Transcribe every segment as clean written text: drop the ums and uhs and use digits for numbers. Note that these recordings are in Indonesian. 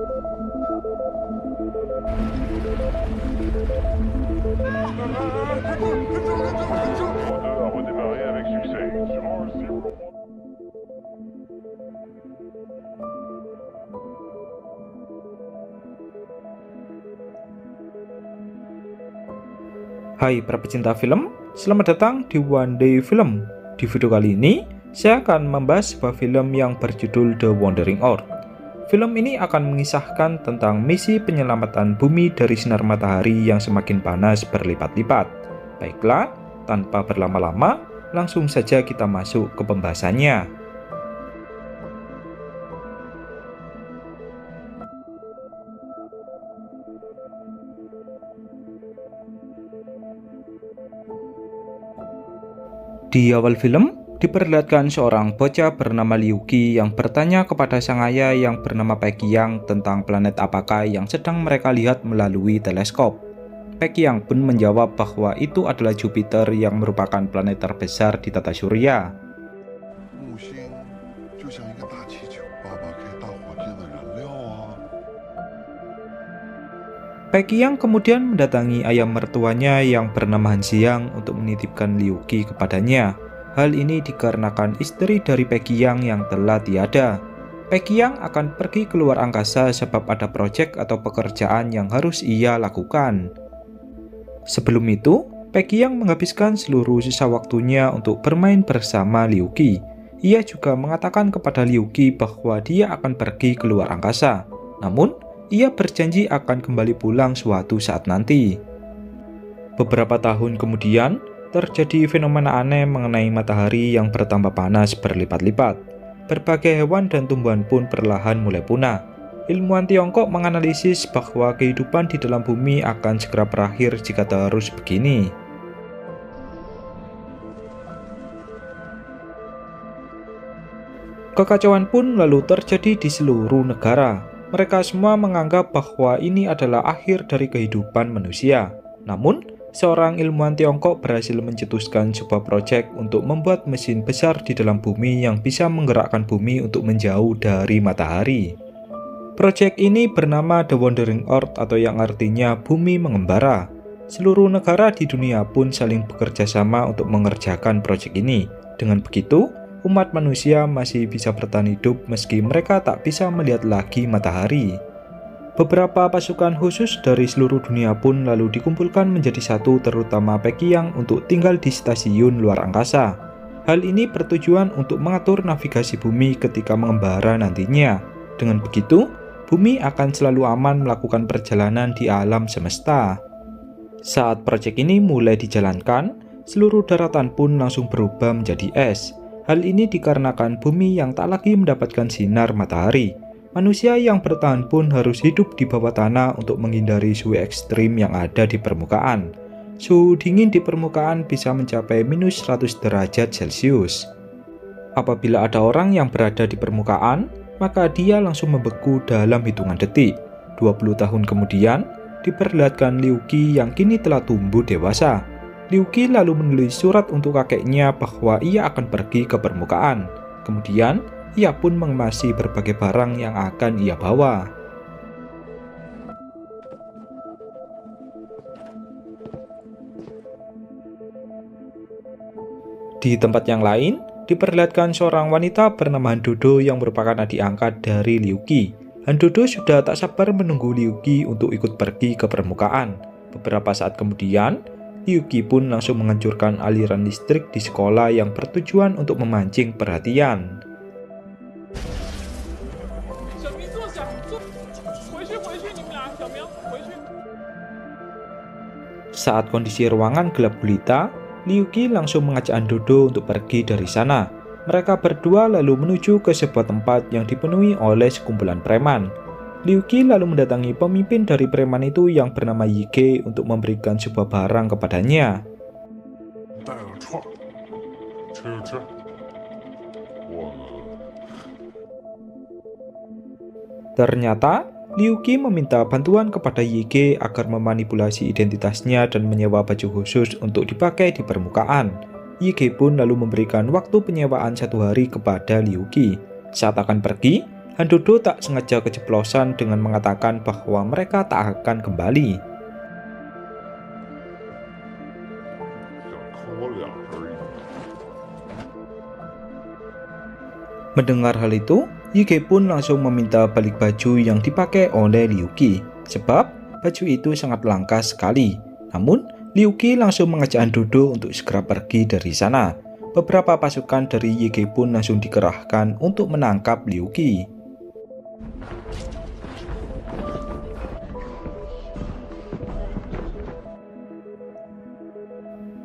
A redémarré avec succès. Hai para pecinta film, selamat datang di One Day Film. Di video kali ini, saya akan membahas sebuah film yang berjudul The Wandering Earth. Film ini akan mengisahkan tentang misi penyelamatan bumi dari sinar matahari yang semakin panas berlipat-lipat. Baiklah, tanpa berlama-lama, langsung saja kita masuk ke pembahasannya. Di awal film, diperlihatkan seorang bocah bernama Liu Qi yang bertanya kepada sang ayah yang bernama Peqiang tentang planet apakah yang sedang mereka lihat melalui teleskop. Peqiang pun menjawab bahwa itu adalah Jupiter yang merupakan planet terbesar di tata surya. Peqiang kemudian mendatangi ayah mertuanya yang bernama Han Xiang untuk menitipkan Liu Qi kepadanya. Hal ini dikarenakan istri dari Peqiang yang telah tiada. Peqiang akan pergi keluar angkasa sebab ada proyek atau pekerjaan yang harus ia lakukan. Sebelum itu, Peqiang menghabiskan seluruh sisa waktunya untuk bermain bersama Liu Qi. Ia juga mengatakan kepada Liu Qi bahwa dia akan pergi keluar angkasa. Namun, ia berjanji akan kembali pulang suatu saat nanti. Beberapa tahun kemudian, terjadi fenomena aneh mengenai matahari yang bertambah panas berlipat-lipat. Berbagai hewan dan tumbuhan pun perlahan mulai punah. Ilmuwan Tiongkok menganalisis bahwa kehidupan di dalam bumi akan segera berakhir jika terus begini. Kekacauan pun lalu terjadi di seluruh negara. Mereka semua menganggap bahwa ini adalah akhir dari kehidupan manusia. Namun, seorang ilmuwan Tiongkok berhasil mencetuskan sebuah proyek untuk membuat mesin besar di dalam bumi yang bisa menggerakkan bumi untuk menjauh dari matahari. Proyek ini bernama The Wandering Earth atau yang artinya bumi mengembara. Seluruh negara di dunia pun saling bekerja sama untuk mengerjakan proyek ini. Dengan begitu, umat manusia masih bisa bertahan hidup meski mereka tak bisa melihat lagi matahari. Beberapa pasukan khusus dari seluruh dunia pun lalu dikumpulkan menjadi satu, terutama Peqiang untuk tinggal di stasiun luar angkasa. Hal ini bertujuan untuk mengatur navigasi bumi ketika mengembara nantinya. Dengan begitu, bumi akan selalu aman melakukan perjalanan di alam semesta. Saat proyek ini mulai dijalankan, seluruh daratan pun langsung berubah menjadi es. Hal ini dikarenakan bumi yang tak lagi mendapatkan sinar matahari. Manusia yang bertahan pun harus hidup di bawah tanah untuk menghindari suhu ekstrim yang ada di permukaan. Suhu dingin di permukaan bisa mencapai minus 100 derajat Celcius. Apabila ada orang yang berada di permukaan, maka dia langsung membeku dalam hitungan detik. 20 tahun kemudian, diperlihatkan Liu Qi yang kini telah tumbuh dewasa. Liu Qi lalu menulis surat untuk kakeknya bahwa ia akan pergi ke permukaan. Kemudian, ia pun mengemasi berbagai barang yang akan ia bawa. Di tempat yang lain, diperlihatkan seorang wanita bernama Han Dodo yang merupakan adik angkat dari Liu Qi. Han Dodo sudah tak sabar menunggu Liu Qi untuk ikut pergi ke permukaan. Beberapa saat kemudian, Liu Qi pun langsung menghancurkan aliran listrik di sekolah yang bertujuan untuk memancing perhatian. Saat kondisi ruangan gelap gulita, Liu Qi langsung mengajak Han Dodo untuk pergi dari sana. Mereka berdua lalu menuju ke sebuah tempat yang dipenuhi oleh sekumpulan preman. Liu Qi lalu mendatangi pemimpin dari preman itu yang bernama Ye Ge untuk memberikan sebuah barang kepadanya. Ternyata, Liu Qi meminta bantuan kepada Ye Ge agar memanipulasi identitasnya dan menyewa baju khusus untuk dipakai di permukaan. Ye Ge pun lalu memberikan waktu penyewaan 1 hari kepada Liu Qi. Saat akan pergi, Han Dodo tak sengaja keceplosan dengan mengatakan bahwa mereka tak akan kembali. 想抠俩而已。 Mendengar hal itu, Yige pun langsung meminta balik baju yang dipakai oleh Liu Qi, sebab baju itu sangat langka sekali. Namun, Liu Qi langsung mengajak Han Dodo untuk segera pergi dari sana. Beberapa pasukan dari Yige pun langsung dikerahkan untuk menangkap Liu Qi.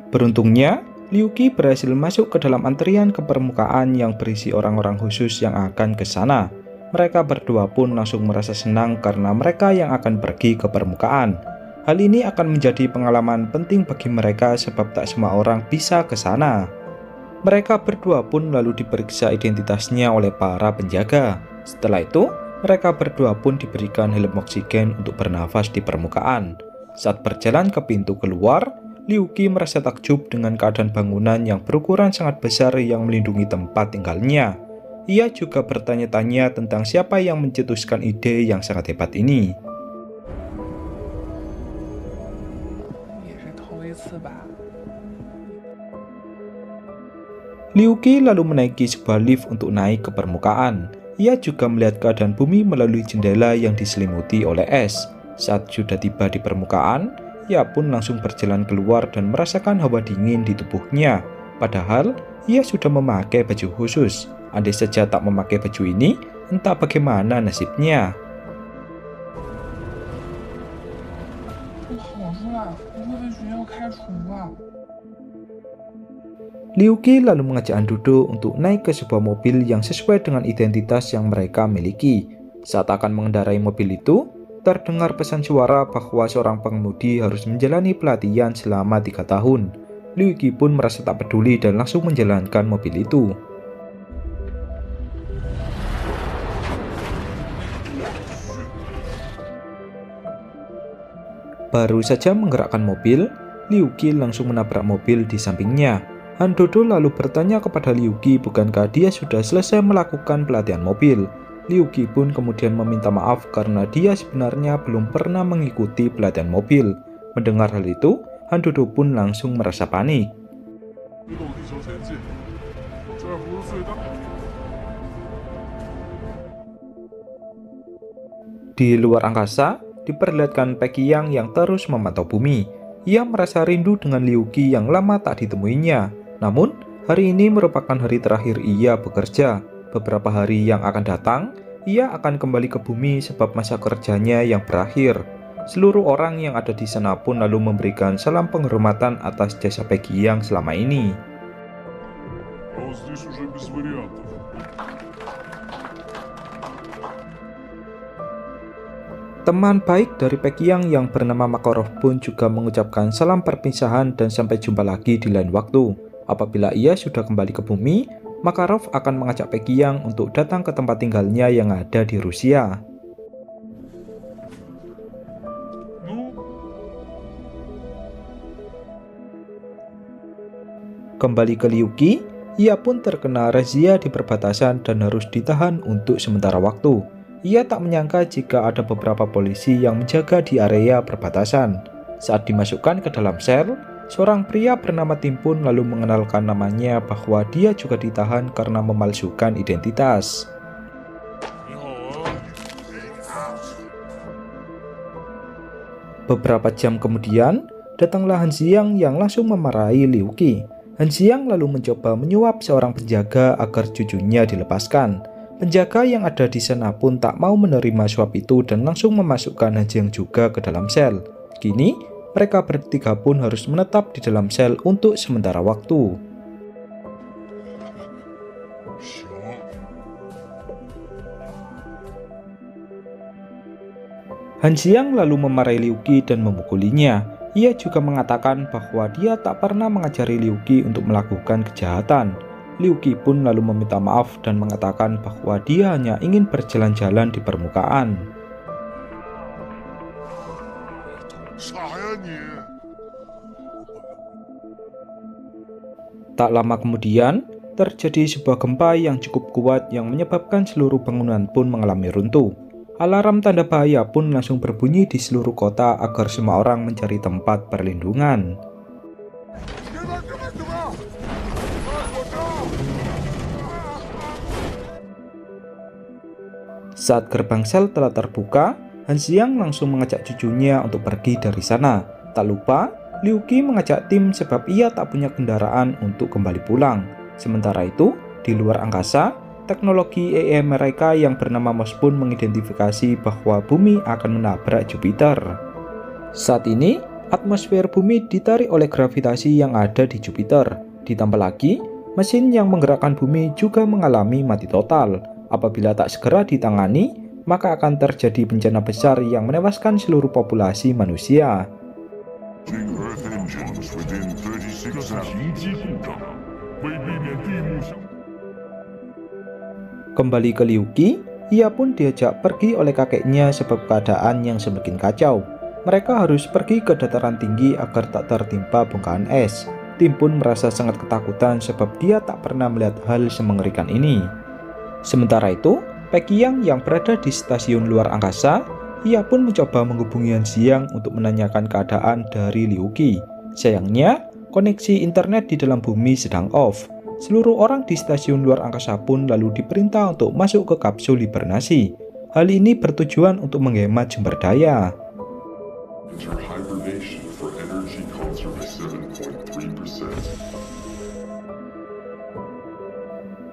Beruntungnya, Liu Qi berhasil masuk ke dalam antrian ke permukaan yang berisi orang-orang khusus yang akan ke sana. Mereka berdua pun langsung merasa senang karena mereka yang akan pergi ke permukaan. Hal ini akan menjadi pengalaman penting bagi mereka sebab tak semua orang bisa ke sana. Mereka berdua pun lalu diperiksa identitasnya oleh para penjaga. Setelah itu, mereka berdua pun diberikan helm oksigen untuk bernafas di permukaan. Saat berjalan ke pintu keluar, Liu Qi merasa takjub dengan keadaan bangunan yang berukuran sangat besar yang melindungi tempat tinggalnya. Ia juga bertanya-tanya tentang siapa yang mencetuskan ide yang sangat hebat ini. Liu Qi lalu menaiki sebuah lift untuk naik ke permukaan. Ia juga melihat keadaan bumi melalui jendela yang diselimuti oleh es. Saat sudah tiba di permukaan, ia pun langsung berjalan keluar dan merasakan hawa dingin di tubuhnya. Padahal, ia sudah memakai baju khusus. Andai saja tak memakai baju ini, entah bagaimana nasibnya. Liu Qi lalu mengajak Han Dodo untuk naik ke sebuah mobil yang sesuai dengan identitas yang mereka miliki. Saat akan mengendarai mobil itu, terdengar pesan suara bahwa seorang pengemudi harus menjalani pelatihan selama 3 tahun. Liu Qi pun merasa tak peduli dan langsung menjalankan mobil itu. Baru saja menggerakkan mobil, Liu Qi langsung menabrak mobil di sampingnya. Han Dodo lalu bertanya kepada Liu Qi bukankah dia sudah selesai melakukan pelatihan mobil. Liu Qi pun kemudian meminta maaf karena dia sebenarnya belum pernah mengikuti pelatihan mobil. Mendengar hal itu, Han Dodo pun langsung merasa panik. Di luar angkasa, diperlihatkan Peggy yang terus memantau bumi. Ia merasa rindu dengan Liu Qi yang lama tak ditemuinya. Namun, hari ini merupakan hari terakhir ia bekerja. Beberapa hari yang akan datang, ia akan kembali ke bumi sebab masa kerjanya yang berakhir. Seluruh orang yang ada di sana pun lalu memberikan salam penghormatan atas jasa Peggy yang selama ini. Teman baik dari Peggy yang bernama Makarov pun juga mengucapkan salam perpisahan dan sampai jumpa lagi di lain waktu. Apabila ia sudah kembali ke bumi, Makarov akan mengajak Peggy untuk datang ke tempat tinggalnya yang ada di Rusia. Kembali ke Liu Qi, ia pun terkena razia di perbatasan dan harus ditahan untuk sementara waktu. Ia tak menyangka jika ada beberapa polisi yang menjaga di area perbatasan. Saat dimasukkan ke dalam sel, seorang pria bernama Tim pun lalu mengenalkan namanya bahwa dia juga ditahan karena memalsukan identitas. Beberapa jam kemudian, datanglah Han Xiang yang langsung memarahi Liu Qi. Han Xiang lalu mencoba menyuap seorang penjaga agar cucunya dilepaskan. Penjaga yang ada di sana pun tak mau menerima suap itu dan langsung memasukkan Han Xiang juga ke dalam sel. Kini, mereka bertiga pun harus menetap di dalam sel untuk sementara waktu. Han Xiang lalu memarahi Liu Qi dan memukulinya. Ia juga mengatakan bahwa dia tak pernah mengajari Liu Qi untuk melakukan kejahatan. Liu Qi pun lalu meminta maaf dan mengatakan bahwa dia hanya ingin berjalan-jalan di permukaan. Tak lama kemudian, terjadi sebuah gempa yang cukup kuat yang menyebabkan seluruh bangunan pun mengalami runtuh. Alarm tanda bahaya pun langsung berbunyi di seluruh kota agar semua orang mencari tempat perlindungan. Saat gerbang sel telah terbuka, Han Xiang langsung mengajak cucunya untuk pergi dari sana. Tak lupa, Liu Qi mengajak tim sebab ia tak punya kendaraan untuk kembali pulang. Sementara itu, di luar angkasa, teknologi AI mereka yang bernama MOS pun mengidentifikasi bahwa bumi akan menabrak Jupiter. Saat ini, atmosfer bumi ditarik oleh gravitasi yang ada di Jupiter. Ditambah lagi, mesin yang menggerakkan bumi juga mengalami mati total. Apabila tak segera ditangani, maka akan terjadi bencana besar yang menewaskan seluruh populasi manusia. Kembali ke Liu Qi, ia pun diajak pergi oleh kakeknya sebab keadaan yang semakin kacau. Mereka harus pergi ke dataran tinggi agar tak tertimpa bongkahan es. Tim pun merasa sangat ketakutan sebab dia tak pernah melihat hal semengerikan ini. Sementara itu, Pekiang yang berada di stasiun luar angkasa, ia pun mencoba menghubungi Han Xiang untuk menanyakan keadaan dari Liu Qi. Sayangnya, koneksi internet di dalam bumi sedang off. Seluruh orang di stasiun luar angkasa pun lalu diperintah untuk masuk ke kapsul hibernasi. Hal ini bertujuan untuk menghemat sumber daya.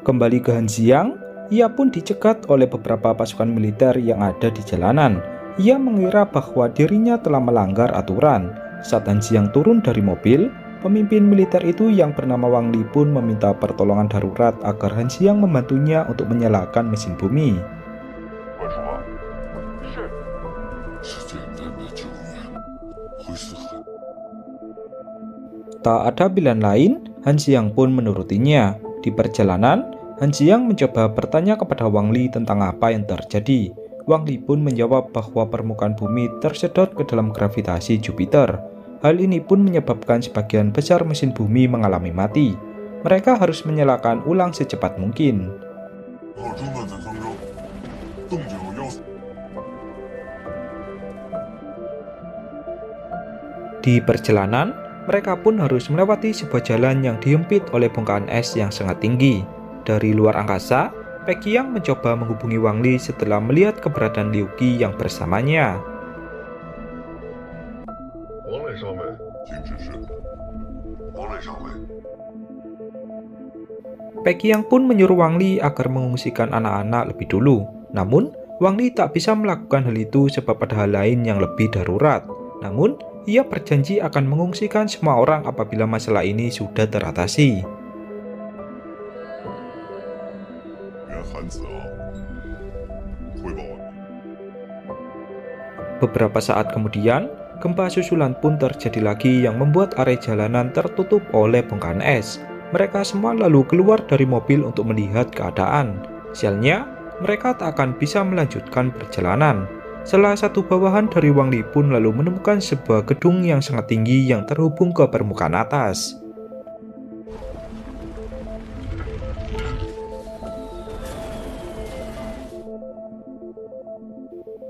Kembali ke Han Xiang, ia pun dicegat oleh beberapa pasukan militer yang ada di jalanan. Ia mengira bahwa dirinya telah melanggar aturan. Saat Han Xiang turun dari mobil, pemimpin militer itu yang bernama Wang Li pun meminta pertolongan darurat agar Han Xiang membantunya untuk menyalakan mesin bumi. Tak ada pilihan lain, Han Xiang pun menurutinya. Di perjalanan, Han Xiang mencoba bertanya kepada Wang Li tentang apa yang terjadi. Wang Li pun menjawab bahwa permukaan bumi tersedot ke dalam gravitasi Jupiter. Hal ini pun menyebabkan sebagian besar mesin bumi mengalami mati. Mereka harus menyalakan ulang secepat mungkin. Di perjalanan, mereka pun harus melewati sebuah jalan yang dihimpit oleh bongkahan es yang sangat tinggi. Dari luar angkasa, Pekiang mencoba menghubungi Wang Li setelah melihat keberadaan Liu Qi yang bersamanya. Pekiang pun menyuruh Wang Li agar mengungsikan anak-anak lebih dulu. Namun, Wang Li tak bisa melakukan hal itu sebab ada hal lain yang lebih darurat. Namun, ia berjanji akan mengungsikan semua orang apabila masalah ini sudah teratasi. Beberapa saat kemudian, gempa susulan pun terjadi lagi yang membuat area jalanan tertutup oleh bongkahan es. Mereka semua lalu keluar dari mobil untuk melihat keadaan. Sialnya, mereka tak akan bisa melanjutkan perjalanan. Salah satu bawahan dari Wang Li pun lalu menemukan sebuah gedung yang sangat tinggi yang terhubung ke permukaan atas.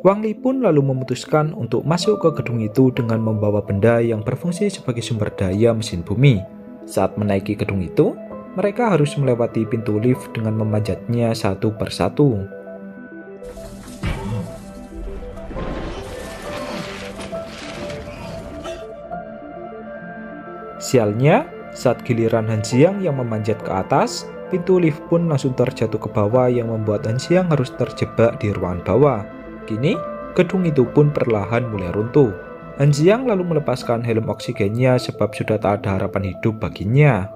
Wang Li pun lalu memutuskan untuk masuk ke gedung itu dengan membawa benda yang berfungsi sebagai sumber daya mesin bumi. Saat menaiki gedung itu, mereka harus melewati pintu lift dengan memanjatnya satu persatu. Sialnya, saat giliran Han Xiang yang memanjat ke atas, pintu lift pun langsung terjatuh ke bawah yang membuat Han Xiang harus terjebak di ruangan bawah. Kini, gedung itu pun perlahan mulai runtuh. Han Xiang lalu melepaskan helm oksigennya sebab sudah tak ada harapan hidup baginya.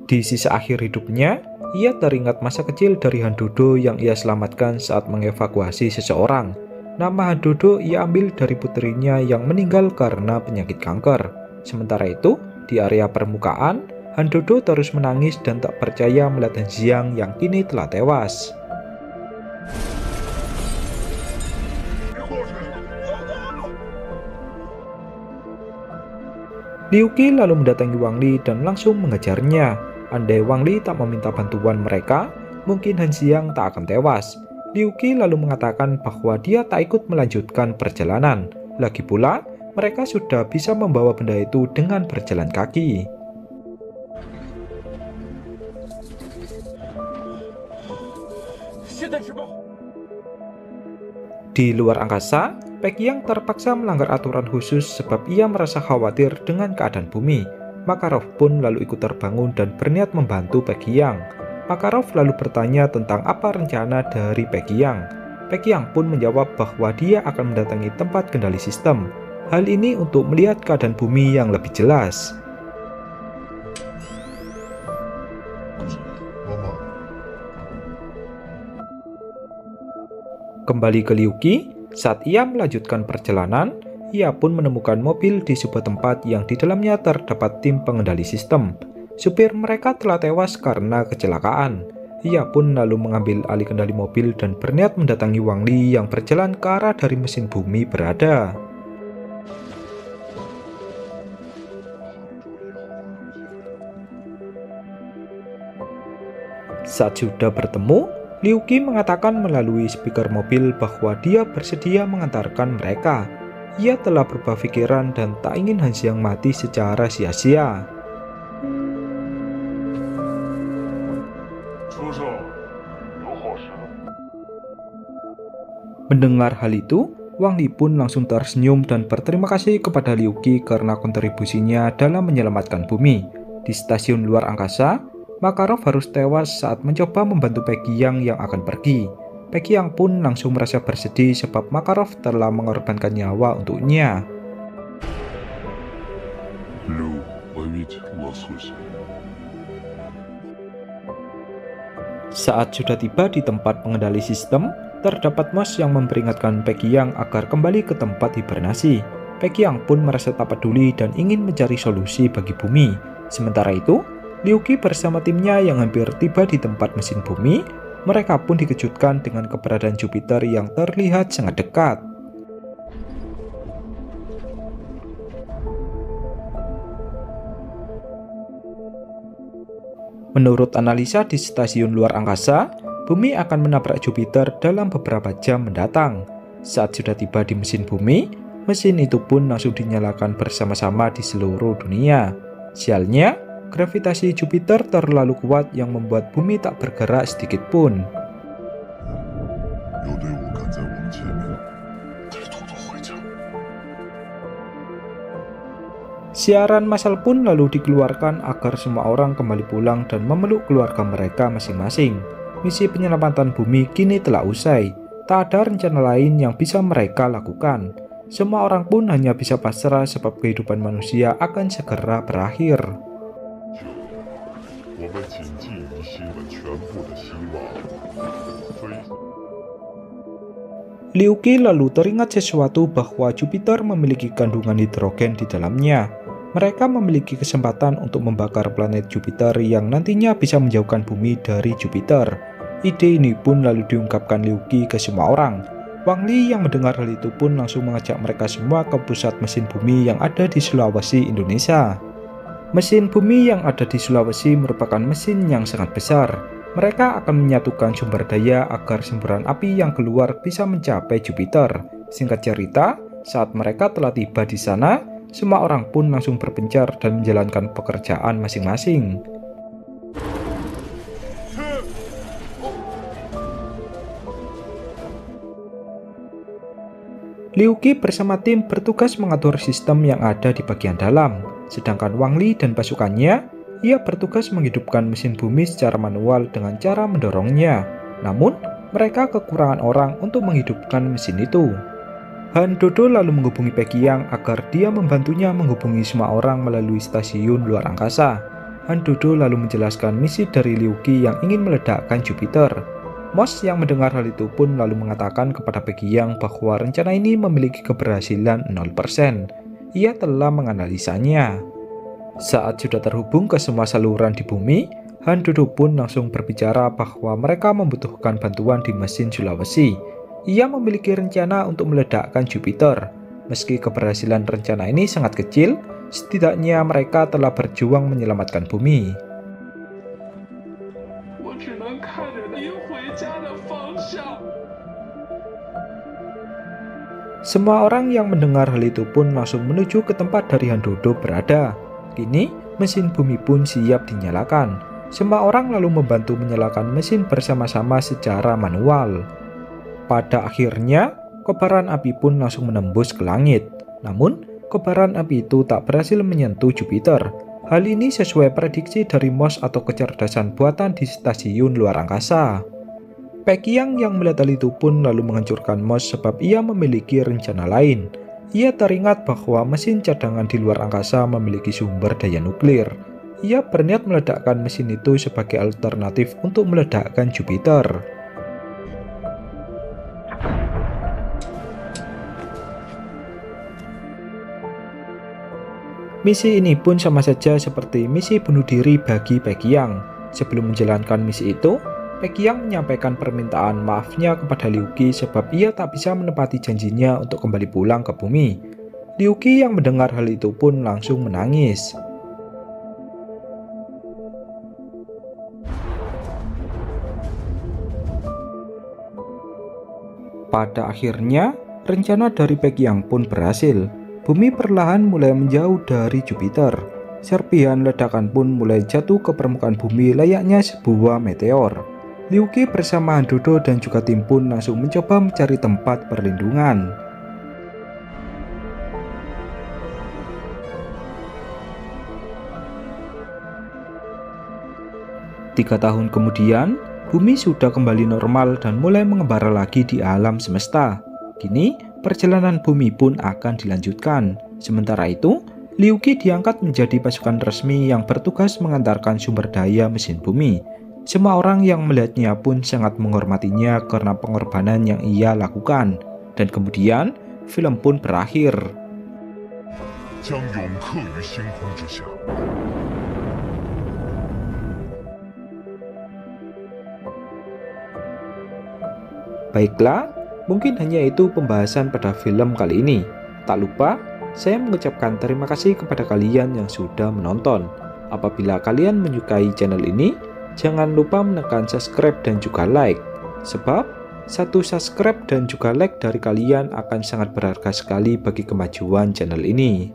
Di sisa akhir hidupnya, ia teringat masa kecil dari Han Dodo yang ia selamatkan saat mengevakuasi seseorang. Nama Han Dodo ia ambil dari putrinya yang meninggal karena penyakit kanker. Sementara itu, di area permukaan, Han Dodo terus menangis dan tak percaya melihat Han Xiang yang kini telah tewas. Liu Qi lalu mendatangi Wang Li dan langsung mengejarnya. Andai Wang Li tak meminta bantuan mereka, mungkin Han Xiang tak akan tewas. Liu Qi lalu mengatakan bahwa dia tak ikut melanjutkan perjalanan. Lagi pula, mereka sudah bisa membawa benda itu dengan berjalan kaki. Di luar angkasa, Peggy Yang terpaksa melanggar aturan khusus sebab ia merasa khawatir dengan keadaan bumi. Makarov pun lalu ikut terbangun dan berniat membantu Peggy Yang. Makarov lalu bertanya tentang apa rencana dari Peggy Yang. Peggy Yang pun menjawab bahwa dia akan mendatangi tempat kendali sistem. Hal ini untuk melihat keadaan bumi yang lebih jelas. Kembali ke Liu Qi, saat ia melanjutkan perjalanan, ia pun menemukan mobil di sebuah tempat yang di dalamnya terdapat tim pengendali sistem. Supir mereka telah tewas karena kecelakaan. Ia pun lalu mengambil alih kendali mobil dan berniat mendatangi Wang Li yang berjalan ke arah dari mesin bumi berada. Saat sudah bertemu, Liu Qi mengatakan melalui speaker mobil bahwa dia bersedia mengantarkan mereka. Ia telah berubah pikiran dan tak ingin Han Xiang mati secara sia-sia. Mendengar hal itu, Wang Li pun langsung tersenyum dan berterima kasih kepada Liu Qi karena kontribusinya dalam menyelamatkan bumi. Di stasiun luar angkasa, Makarov harus tewas saat mencoba membantu Peggy Yang yang akan pergi. Peggy Yang pun langsung merasa bersedih sebab Makarov telah mengorbankan nyawa untuknya. Saat sudah tiba di tempat pengendali sistem, terdapat Moss yang memperingatkan Peggy Yang agar kembali ke tempat hibernasi. Peggy Yang pun merasa tak peduli dan ingin mencari solusi bagi bumi. Sementara itu, Liu Qi bersama timnya yang hampir tiba di tempat mesin bumi, mereka pun dikejutkan dengan keberadaan Jupiter yang terlihat sangat dekat. Menurut analisa di stasiun luar angkasa, bumi akan menabrak Jupiter dalam beberapa jam mendatang. Saat sudah tiba di mesin bumi, mesin itu pun langsung dinyalakan bersama-sama di seluruh dunia. Sialnya, gravitasi Jupiter terlalu kuat yang membuat bumi tak bergerak sedikit pun. Siaran massal pun lalu dikeluarkan agar semua orang kembali pulang dan memeluk keluarga mereka masing-masing. Misi penyelamatan bumi kini telah usai. Tak ada rencana lain yang bisa mereka lakukan. Semua orang pun hanya bisa pasrah sebab kehidupan manusia akan segera berakhir. Liu Qi lalu teringat sesuatu bahwa Jupiter memiliki kandungan hidrogen di dalamnya. Mereka memiliki kesempatan untuk membakar planet Jupiter yang nantinya bisa menjauhkan bumi dari Jupiter. Ide ini pun lalu diungkapkan Liu Qi ke semua orang. Wang Li yang mendengar hal itu pun langsung mengajak mereka semua ke pusat mesin bumi yang ada di Sulawesi, Indonesia. Mesin bumi yang ada di Sulawesi merupakan mesin yang sangat besar. Mereka akan menyatukan sumber daya agar semburan api yang keluar bisa mencapai Jupiter. Singkat cerita, saat mereka telah tiba di sana, semua orang pun langsung berpencar dan menjalankan pekerjaan masing-masing. Liu Qi bersama tim bertugas mengatur sistem yang ada di bagian dalam. Sedangkan Wang Li dan pasukannya, ia bertugas menghidupkan mesin bumi secara manual dengan cara mendorongnya. Namun, mereka kekurangan orang untuk menghidupkan mesin itu. Han Dodo lalu menghubungi Peggy Yang agar dia membantunya menghubungi semua orang melalui stasiun luar angkasa. Han Dodo lalu menjelaskan misi dari Liu Qi yang ingin meledakkan Jupiter. Moss yang mendengar hal itu pun lalu mengatakan kepada Peggy Yang bahwa rencana ini memiliki keberhasilan 0%. Ia telah menganalisanya. Saat sudah terhubung ke semua saluran di bumi, Han Dodo pun langsung berbicara bahwa mereka membutuhkan bantuan di mesin Sulawesi. Ia memiliki rencana untuk meledakkan Jupiter. Meski keberhasilan rencana ini sangat kecil, setidaknya mereka telah berjuang menyelamatkan bumi. Semua orang yang mendengar hal itu pun langsung menuju ke tempat dari Han Dodo berada. Kini, mesin bumi pun siap dinyalakan. Semua orang lalu membantu menyalakan mesin bersama-sama secara manual. Pada akhirnya, kobaran api pun langsung menembus ke langit. Namun, kobaran api itu tak berhasil menyentuh Jupiter. Hal ini sesuai prediksi dari MOS atau kecerdasan buatan di stasiun luar angkasa. Pekiang yang melihat hal itu pun lalu menghancurkan MOS sebab ia memiliki rencana lain. Ia teringat bahwa mesin cadangan di luar angkasa memiliki sumber daya nuklir. Ia berniat meledakkan mesin itu sebagai alternatif untuk meledakkan Jupiter. Misi ini pun sama saja seperti misi bunuh diri bagi Pekiang. Sebelum menjalankan misi itu, Pekiang menyampaikan permintaan maafnya kepada Liu Qi sebab ia tak bisa menepati janjinya untuk kembali pulang ke bumi. Liu Qi yang mendengar hal itu pun langsung menangis. Pada akhirnya, rencana dari Pekiang pun berhasil. Bumi perlahan mulai menjauh dari Jupiter. Serpihan ledakan pun mulai jatuh ke permukaan bumi layaknya sebuah meteor. Liu Qi bersama Han Dodo dan juga tim pun langsung mencoba mencari tempat perlindungan. Tiga tahun kemudian, bumi sudah kembali normal dan mulai mengembara lagi di alam semesta. Kini, perjalanan bumi pun akan dilanjutkan. Sementara itu, Liu Qi diangkat menjadi pasukan resmi yang bertugas mengantarkan sumber daya mesin bumi. Semua orang yang melihatnya pun sangat menghormatinya karena pengorbanan yang ia lakukan. Dan kemudian, film pun berakhir. Baiklah, mungkin hanya itu pembahasan pada film kali ini. Tak lupa, saya mengucapkan terima kasih kepada kalian yang sudah menonton. Apabila kalian menyukai channel ini, jangan lupa menekan subscribe dan juga like. Sebab, satu subscribe dan juga like dari kalian akan sangat berharga sekali bagi kemajuan channel ini.